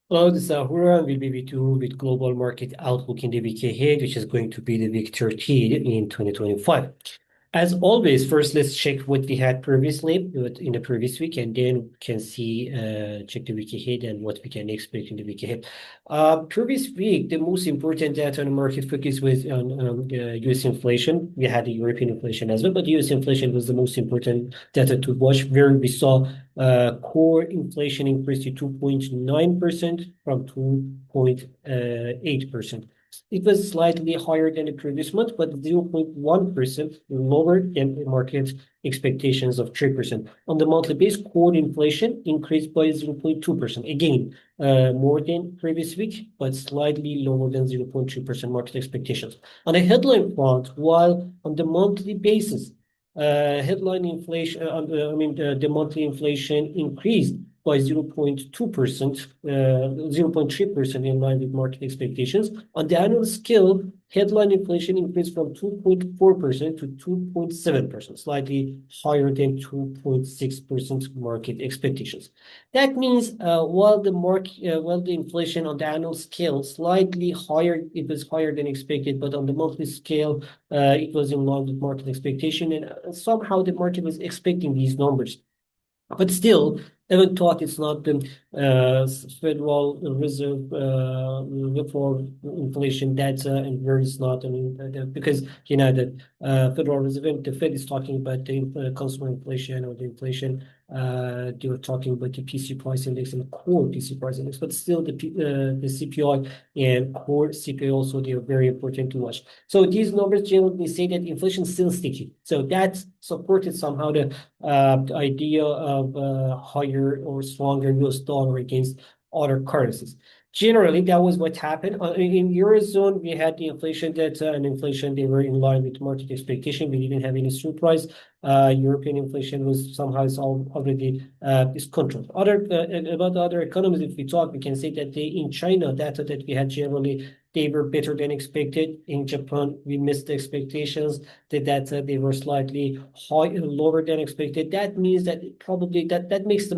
Hello, this is Ahura, and we'll be with you with global market outlook in the week ahead, which is going to be the week 13 in 2025. As always, first let's check what we had previously in the previous week, and then we can see check the week ahead and what we can expect in the week ahead. Previous week, the most important data on the market focus was on U.S. inflation. We had the European inflation as well, but U.S. inflation was the most important data to watch, where we saw core inflation increased to 2.9% from 2.8%. It was slightly higher than the previous month, but 0.1% lower than the market expectations of 3%. On the monthly base, core inflation increased by 0.2%. Again, more than previous week, but slightly lower than 0.3% market expectations. On a headline front, while on the monthly basis, headline inflation, the monthly inflation increased by 0.2%, 0.3% in line with market expectations. On the annual scale, headline inflation increased from 2.4% to 2.7%, slightly higher than 2.6% market expectations. That means while the inflation on the annual scale slightly higher, it was higher than expected, but on the monthly scale, it was in line with market expectation, and somehow the market was expecting these numbers. But still, even thought it's not the Federal Reserve for inflation data, and where it's not. I mean, because that Federal Reserve, the Fed is talking about the consumer inflation or the inflation. They were talking about the PC price index and core PC price index, but still the CPI and core CPI also, they are very important to watch. So these numbers generally say that inflation is still sticky. So that supported somehow the idea of higher or stronger US dollar against other currencies. Generally, that was what happened. In Eurozone, we had the inflation data and inflation, they were in line with market expectation. We didn't have any surprise. European inflation was somehow already is controlled. About other economies, if we talk, we can say that in China, data that we had generally, they were better than expected. In Japan, we missed the expectations. The data, they were slightly lower than expected. That means that probably that makes the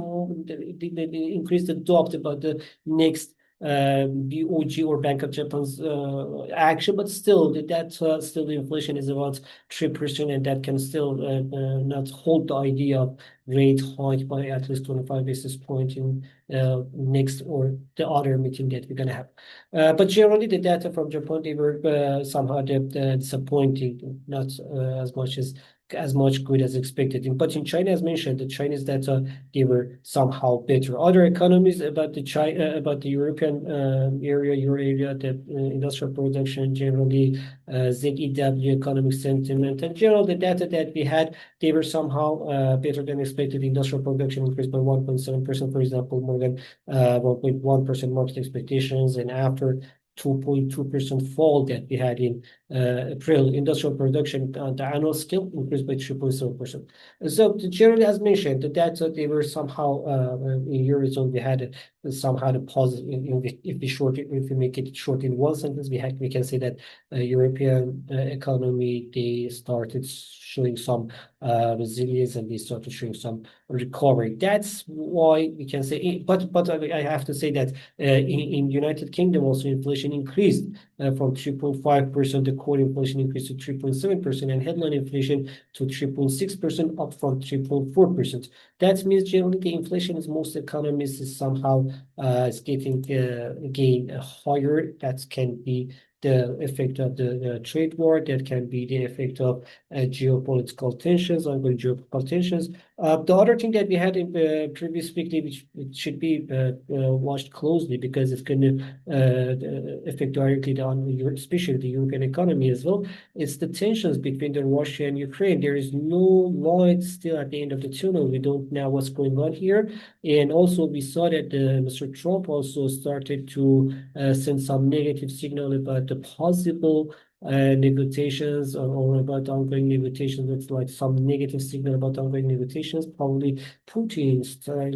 increase the doubt about the next BOJ or Bank of Japan's action, but still still the inflation is about 3%, and that can still not hold the idea of rate hike by at least 25 basis points in next or the other meeting that we're gonna have. But generally, the data from Japan, they were somehow disappointing, not as much good as expected. But in China, as mentioned, the Chinese data, they were somehow better. Other economies about the European area, Euro area, the industrial production generally, ZEW, economic sentiment, and general the data that we had, they were somehow better than expected. Industrial production increased by 1.7%, for example, more than 1.1% market expectations, and after 2.2% fall that we had in April, industrial production on the annual scale increased by 3.7%. So generally, as mentioned, the data, they were somehow in Eurozone, we had somehow the positive. If we make it short in one sentence, we can say that European economy, they started showing some resilience, and they started showing some recovery. That's why we can say, but I have to say that in United Kingdom also inflation increased from 3.5%, the core inflation increased to 3.7%, and headline inflation to 3.6%, up from 3.4%. That means generally the inflation in most economies is somehow is getting again higher. That can be the effect of the trade war, that can be the effect of geopolitical tensions, ongoing geopolitical tensions. The other thing that we had in previous weekly, which it should be watched closely, because it's going to affect directly on especially the European economy as well, is the tensions between Russia and Ukraine. There is no light still at the end of the tunnel. We don't know what's going on here. And also we saw that Mr. Trump also started to send some negative signal about the possible negotiations, or about ongoing negotiations. It's like some negative signal about ongoing negotiations, probably Putin style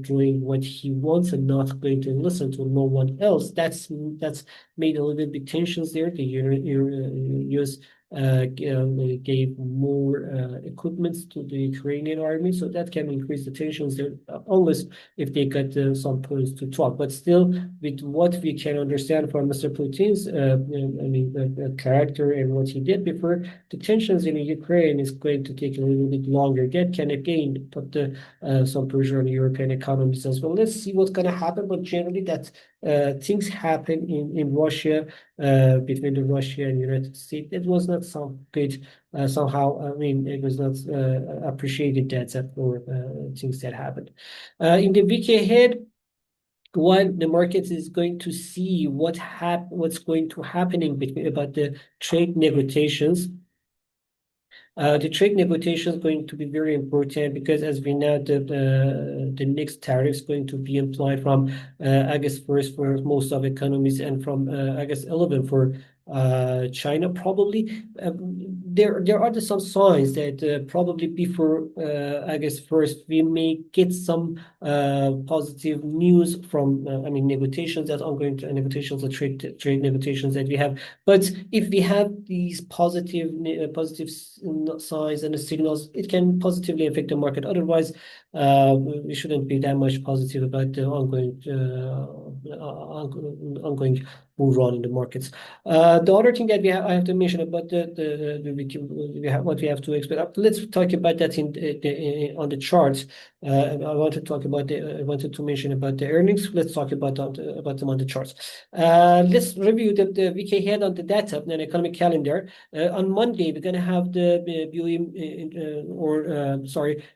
doing what he wants and not going to listen to no one else. That's made a little bit tensions there. The US gave more equipments to the Ukrainian army, so that can increase the tensions there, unless if they got some points to talk. But still, with what we can understand from Mr. Putin's, character and what he did before, the tensions in Ukraine is going to take a little bit longer. That can again put some pressure on European economies as well. Let's see what's going to happen, but generally that things happen in Russia, between the Russia and United States. It was not some good, somehow, I mean, it was not appreciated that for things that happened. In the week ahead, what the market is going to see what's going to happening between about the trade negotiations. The trade negotiation is going to be very important because, as we know, the next tariff is going to be applied from August 1st for most of economies, and from August 11th for China probably. There are some signs that probably before August 1st we may get some positive news from negotiations, that ongoing negotiations or trade negotiations that we have. But if we have these positive signs and the signals, it can positively affect the market. Otherwise, we shouldn't be that much positive about the ongoing bull run in the markets. The other thing that I have to mention about what we have to expect. Let's talk about that on the charts. I wanted to mention about the earnings. Let's talk about them on the charts. Let's review the week ahead on the data and economic calendar. On Monday, we're going to have the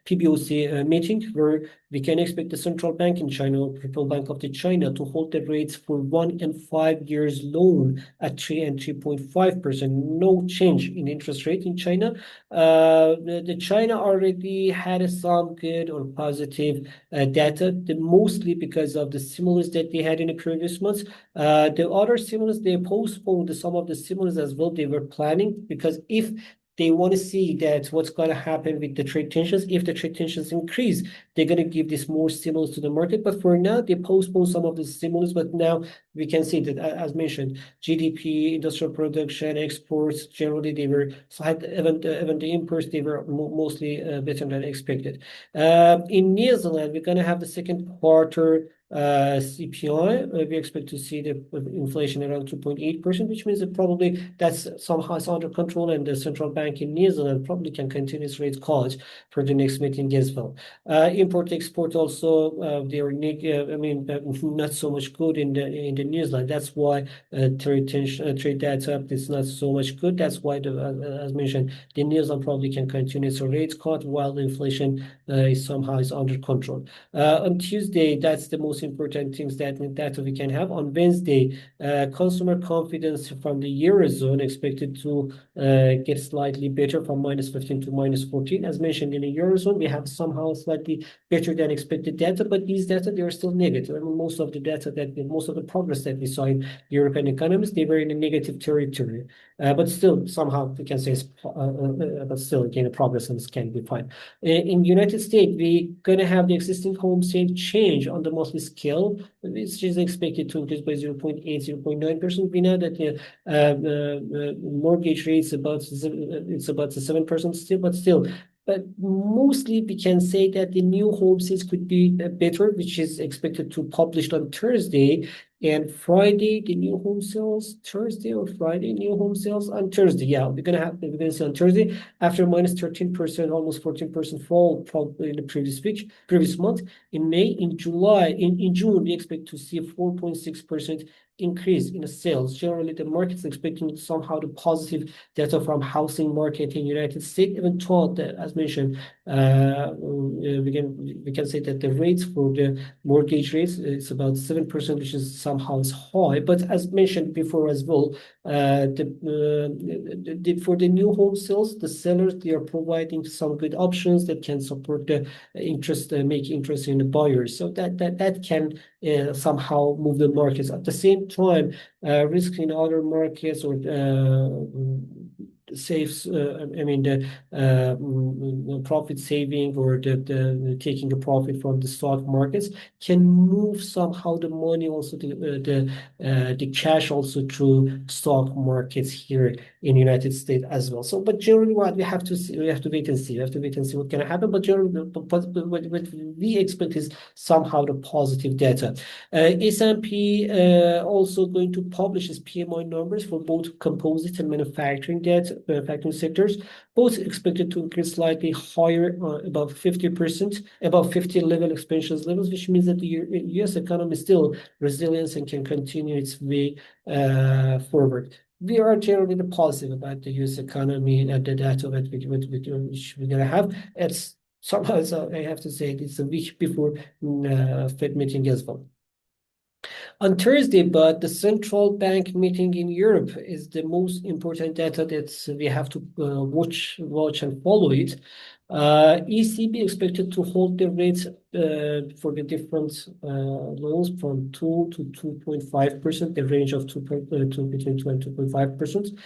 PBOC meeting, where we can expect the central bank in China, People's Bank of China, to hold the rates for 1 and 5 years loan at 3 and 3.5%. No change in interest rate in China. The China already had some good or positive data, mostly because of the stimulus that they had in the previous months. The other stimulus, they postponed some of the stimulus as well. They were planning, because if they want to see that what's going to happen with the trade tensions. If the trade tensions increase, they're going to give this more stimulus to the market. But for now, they postpone some of the stimulus. But now we can see that, as mentioned, GDP, industrial production, exports, generally they were, even the imports, they were mostly better than expected. In New Zealand, we're going to have the second quarter CPI. We expect to see the inflation around 2.8%, which means that probably that's somehow under control, and the central bank in New Zealand probably can continue its rate cuts for the next meeting as well. Import export also, they are not so much good in the New Zealand. That's why trade data is not so much good. That's why as mentioned, the New Zealand probably can continue its rate cut while the inflation is somehow under control. On Tuesday, that's the most important things that we can have. On Wednesday, consumer confidence from the Eurozone expected to get slightly better, from -15 to -14. As mentioned, in the Eurozone, we have somehow slightly better than expected data, but these data, they are still negative. I mean, most of the progress that we saw in European economies, they were in a negative territory. But still, somehow we can say, but still, again, the progress can be fine. In United States, we're going to have the existing home sale change on the monthly scale, which is expected to increase by 0.8, 0.9%. We know that the mortgage rates it's about 7% still, but still. But mostly we can say that the new home sales could be better, which is expected to publish on Thursday. And Friday, the new home sales, Thursday or Friday, new home sales on Thursday. Yeah, we're gonna see on Thursday, after -13%, almost 14% fall probably in the previous month. In May, in July, in June, we expect to see a 4.6% increase in the sales. Generally, the market is expecting somehow the positive data from housing market in United States. Even thought that, as mentioned, we can say that the rates for the mortgage rates, it's about 7%, which is somehow is high. But as mentioned before as well, for the new home sales, the sellers, they are providing some good options that can support the interest, make interest in the buyers. So that can somehow move the markets. At the same time, risk in other markets, or saves, the profit saving, or the taking a profit from the stock markets, can move somehow the money, also the cash also through stock markets here in United States as well. So, but generally, what we have to see, we have to wait and see. We have to wait and see what's going to happen. But generally, what we expect is somehow the positive data. S&P also going to publish its PMI numbers for both composite and manufacturing sectors, both expected to increase slightly higher, above 50%, above 50 level expansions levels, which means that the U.S. economy is still resilient and can continue its way forward. We are generally positive about the U.S. economy and the data that which we're gonna have. It's somehow, so I have to say, it's a week before Fed meeting as well. On Thursday, but the central bank meeting in Europe is the most important data that we have to watch and follow it. ECB expected to hold the rates for the different loans from 2 to 2.5%, the range of between 2 and 2.5%.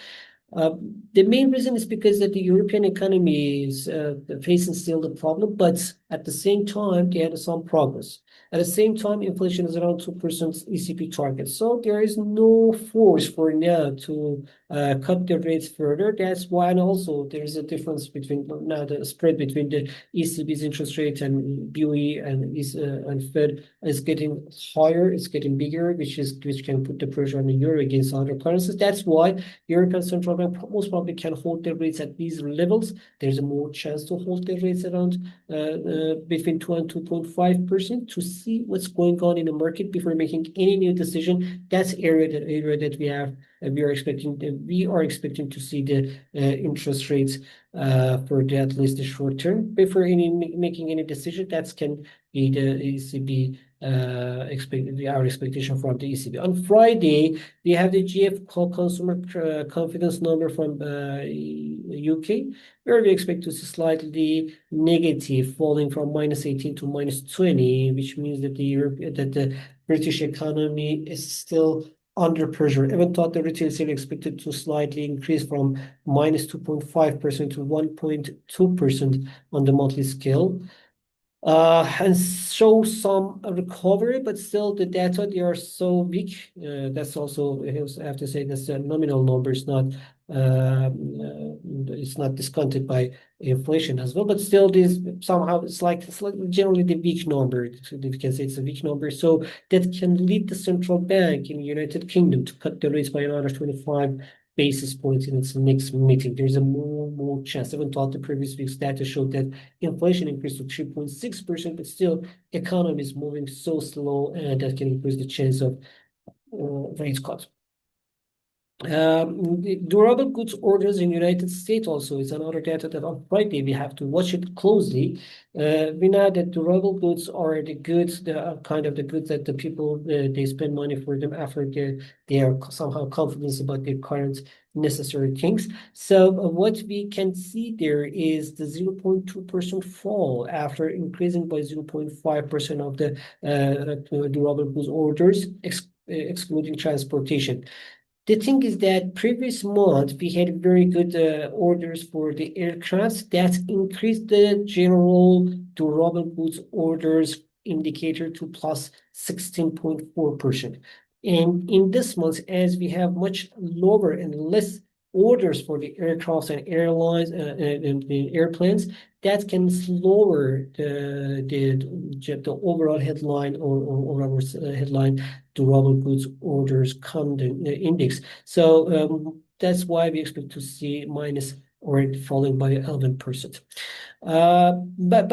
The main reason is because that the European economy is facing still the problem, but at the same time, they had some progress. At the same time, inflation is around 2% ECB target. So there is no force for now to cut the rates further. That's why, and also there is a difference between now the spread between the ECB's interest rate and BOE and Fed is getting higher. It's getting bigger, which can put the pressure on the euro against other currencies. That's why European Central Bank most probably can hold the rates at these levels. There's a more chance to hold the rates around between 2 and 2.5% to see what's going on in the market before making any new decision. That's area that we are expecting to see the interest rates for at least the short term before making any decision. That can be the ECB our expectation from the ECB. On Friday, we have the GF consumer confidence number from UK, where we expect to see slightly negative, falling from -18 to -20, which means that the British economy is still under pressure. Even though the retail sale expected to slightly increase from -2.5% to 1.2% on the monthly scale. And show some recovery, but still the data, they are so weak. That's also, I have to say, that's a nominal number. It's not discounted by inflation as well, but still this somehow it's like generally the weak number. We can say it's a weak number. So that can lead the central bank in the United Kingdom to cut the rates by another 25 basis points in its next meeting. There's a more chance. Even though the previous week's data showed that inflation increased to 3.6%, but still economy is moving so slow, and that can increase the chance of rate cuts. Durable goods orders in United States also is another data that on Friday we have to watch it closely. We know that durable goods are the goods, the kind of the goods that the people they spend money for them after they are somehow confident about their current necessary things. So what we can see there is the 0.2% fall after increasing by 0.5% of the durable goods orders, excluding transportation. The thing is that previous month we had very good orders for the aircrafts that increased the general durable goods orders indicator to plus 16.4%. And in this month, as we have much lower and less orders for the aircrafts and airlines and the airplanes, that can lower the overall headline or our headline durable goods orders index. So that's why we expect to see minus or falling by 11%. But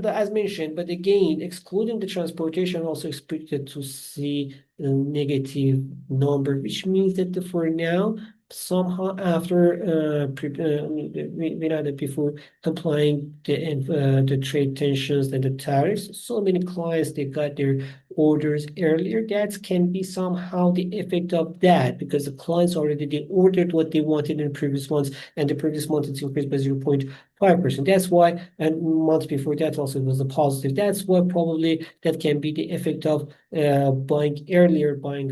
as mentioned, but again, excluding the transportation, also expected to see a negative number, which means that for now, somehow after we know that before applying the trade tensions and the tariffs, so many clients they got their orders earlier. That can be somehow the effect of that, because the clients already they ordered what they wanted in the previous months, and the previous month it's increased by 0.5%. That's why, and months before that also was a positive. That's why probably that can be the effect of buying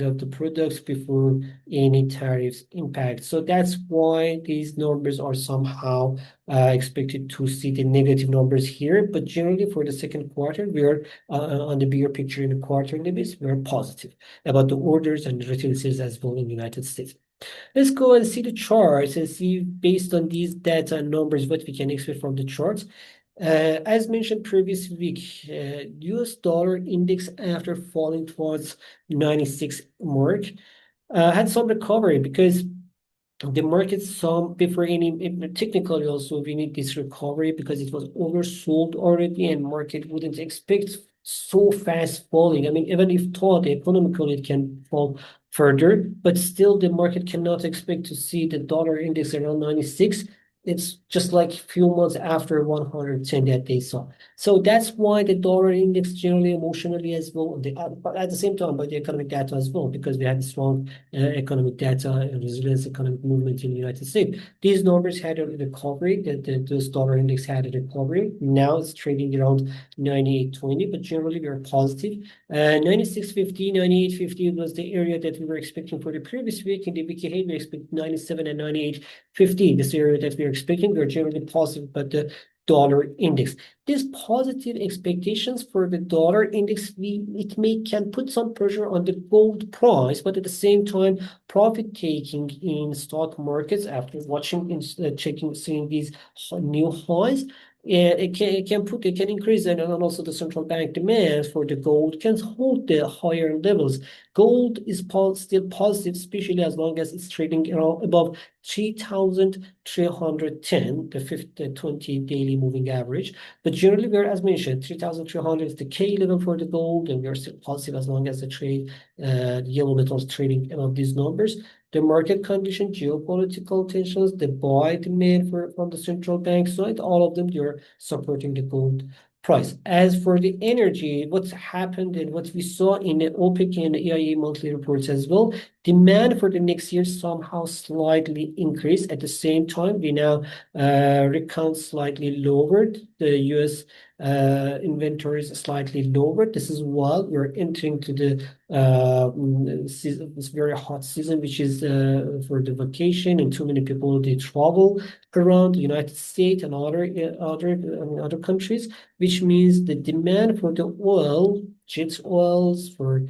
of the products before any tariffs impact. So that's why these numbers are somehow expected to see the negative numbers here. But generally for the second quarter, we are on the bigger picture in the quarterly basis, we are positive about the orders and the retail sales as well in the United States. Let's go and see the charts and see based on these data and numbers what we can expect from the charts. As mentioned previous week, US dollar index after falling towards 96 mark had some recovery because the market saw before any technically also we need this recovery because it was oversold already and market wouldn't expect so fast falling. I mean, even if thought economically it can fall further, but still the market cannot expect to see the dollar index around 96. It's just like a few months after 110 that they saw. So that's why the dollar index generally emotionally as well, but at the same time by the economic data as well, because we had strong economic data and resilience economic movement in the United States. These numbers had a recovery, this dollar index had a recovery. Now it's trading around 98.20, but generally we are positive. 96.50, 98.50 was the area that we were expecting for the previous week. In the week ahead, we expect 97 and 98.50. This area that we are expecting. We are generally positive, but the dollar index. These positive expectations for the dollar index, can put some pressure on the gold price, but at the same time, profit taking in stock markets after watching and checking, seeing these new highs. It can increase, and also the central bank demand for the gold can hold the higher levels. Gold is still positive, especially as long as it's trading around above 3,310, the 20 daily moving average. But generally, we're, as mentioned, 3,300 is the K level for the gold, and we're still positive as long as the yellow metals trading above these numbers. The market condition, geopolitical tensions, the buy demand from the central bank side, all of them, they're supporting the gold price. As for the energy, what's happened and what we saw in the OPEC and EIA monthly reports as well, demand for the next year somehow slightly increased. At the same time, we now recount slightly lowered. The US inventories slightly lowered. This is while we're entering to the season, this very hot season, which is for the vacation, and too many people they travel around the United States and other countries, which means the demand for the oil, jet oils for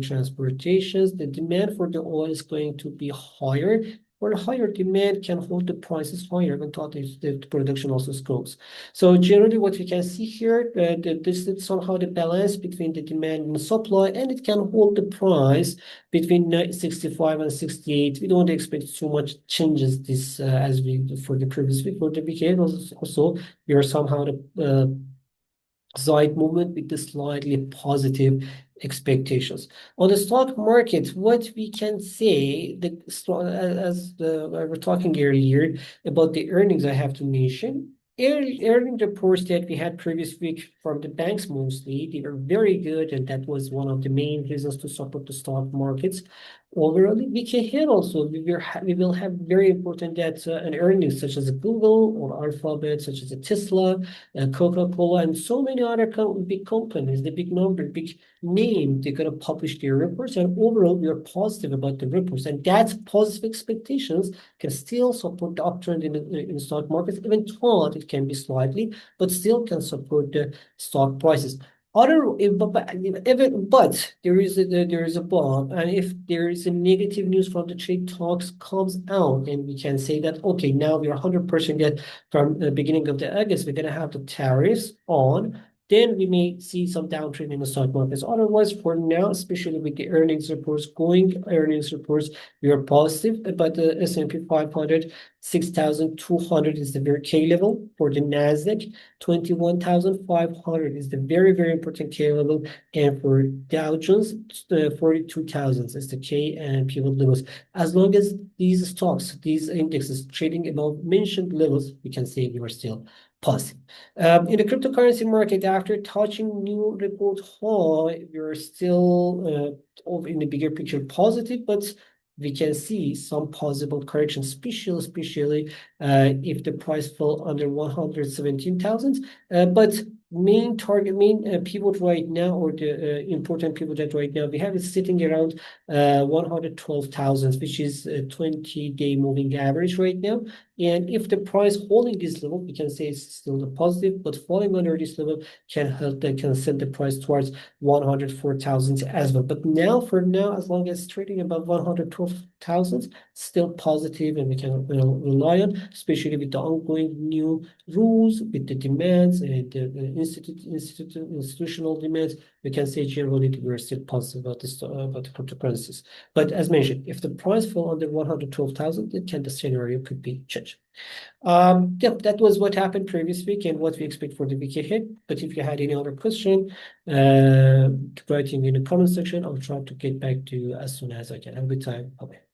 transportations, the demand for the oil is going to be higher. Or higher demand can hold the prices higher when thought the production also grows. So generally, what we can see here, this is somehow the balance between the demand and the supply, and it can hold the price between 65 and 68. We don't expect too much changes this as we for the previous week. For the weekend also, we are somehow the side movement with the slightly positive expectations. On the stock market, what we can say, as we were talking earlier about the earnings, I have to mention. Earning reports that we had previous week from the banks mostly, they were very good, and that was one of the main reasons to support the stock markets. Overall, we can hear also we will have very important data and earnings such as Google or Alphabet, such as Tesla, Coca-Cola, and so many other big companies, the big number, big name, they're going to publish their reports. And overall, we are positive about the reports. And that positive expectations can still support the uptrend in stock markets, even though it can be slightly, but still can support the stock prices. But there is a but, and if there is a negative news from the trade talks comes out, and we can say that okay, now we are 100% that from the beginning of the August we're gonna have the tariffs on. Then we may see some downtrend in the stock markets. Otherwise, for now, especially with the earnings reports, we are positive. But the S&P 500, 6,200 is the very K level. For the Nasdaq, 21,500 is the very, very important K level. And for Dow Jones, 42,000 is the K and pivot levels. As long as these stocks, these indexes trading above mentioned levels, we can say we are still positive. In the cryptocurrency market, after touching new record high, we are still in the bigger picture positive, but we can see some possible correction, especially if the price fell under 117,000. But main pivot right now, or the important pivot that right now we have is sitting around 112,000, which is a 20-day moving average right now. And if the price holding this level, we can say it's still a positive, but falling under this level can help, that can send the price towards 104,000 as well. But now, for now, as long as it's trading above 112,000, still positive, and we can rely on, especially with the ongoing new rules, with the demands and the institutional demands. We can say generally we're still positive about this, about the cryptocurrencies. But as mentioned, if the price fall under 112,000, then the scenario could be changed. Yeah, that was what happened previous week and what we expect for the week ahead. But if you had any other question, writing in the comment section, I'll try to get back to you as soon as I can. Have a good time. Bye.